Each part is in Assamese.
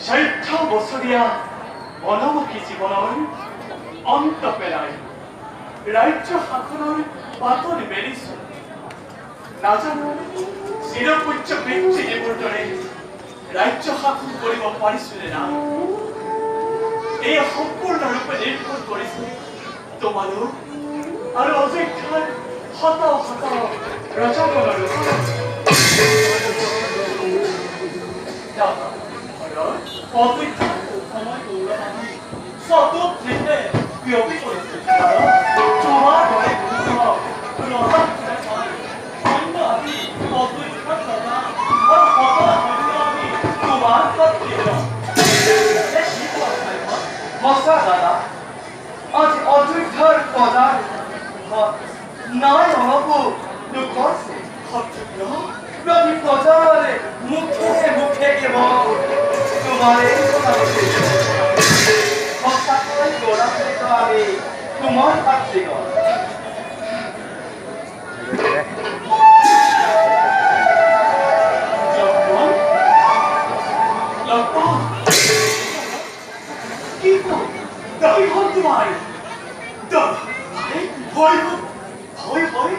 চৈধ্য বছৰীয়া বনমুখী জীৱনৰ অন্ত পেলাই ৰাজ্য শাসনৰ বাতৰি মেলিছো নাজানো চিৰপূজ্য পিতৃদেৱৰ দৰে ৰাজ্য শাসন কৰিব পাৰিছো নে নাই এই সম্পূৰ্ণৰূপে নিৰ্ভৰ কৰিছে তোমালোক আৰু অযোধ্যাৰ শত শত ৰজাগণৰ অযোধ্যাৰ সময় গৌৰৱান্বিত চতুৰ্থে বিয়পি পৰিছে তোমাৰ দৰে ৰজা অন্য আমি অযোধ্যাত ৰজা আৰু শত সৈন্য আমি তোমাৰ সঁচা দাদা আজি অযোধ্যাৰ বজাৰ নাই অলপো দুখছে প্ৰতি বজাৰে মুখে মুখে কেৱল তোমাৰে সঁচাকৈ গৌৰৱান্বিত আমি তোমাৰ ভাতৃগণ তোমায় ভয় ভয় ভয়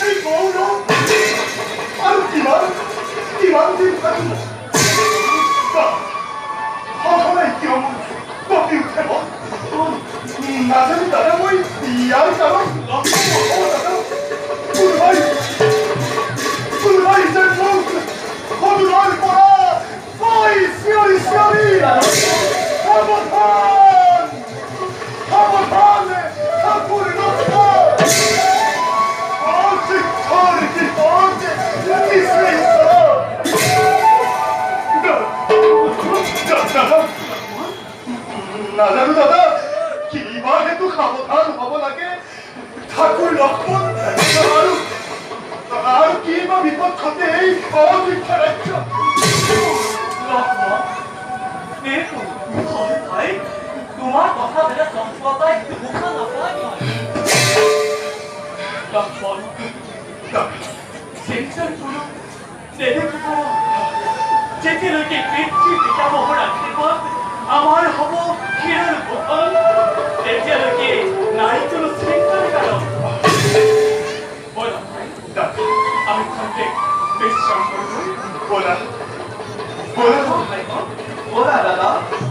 এই গৌৰৱ আৰু কিমান কিমান দিন থাকিব সঘনাই কিয় কপি উঠে নাজানো দাদা মই ইয়াৰ কাৰণ কোনোবাই যেন মোক সদূৰৰ পৰা কৈ চিঞৰি চিঞৰি সাৱধান সাৱধান ঠাকুৰ ৰক্ষা অযোধ্যাৰ বিপদ নাজানো দাদা কিবা হেতু সাৱধান হ'ব লাগে ঠাকুৰ লক্ষ্মণ আৰু কিবা বিপদ ঘটে এই অযোধ্যা ৰাজ্য তোমাৰ কথা বেলেগ চম্পতাই মুখা নাপায় লক্ষ্মণ চিন্তাৰ কোনো নেদেখিব যেতিয়ালৈকে পিতৃ পিতামহৰ আশীৰ্বাদ আমাৰ হ'ব ক্ষীৰৰ গোপন তেতিয়ালৈকে নাই কোনো চিন্তাৰ কাৰণ বলা আমি খন্তেক বিশ্ৰাম কৰোঁ বলা বলা বলা দাদা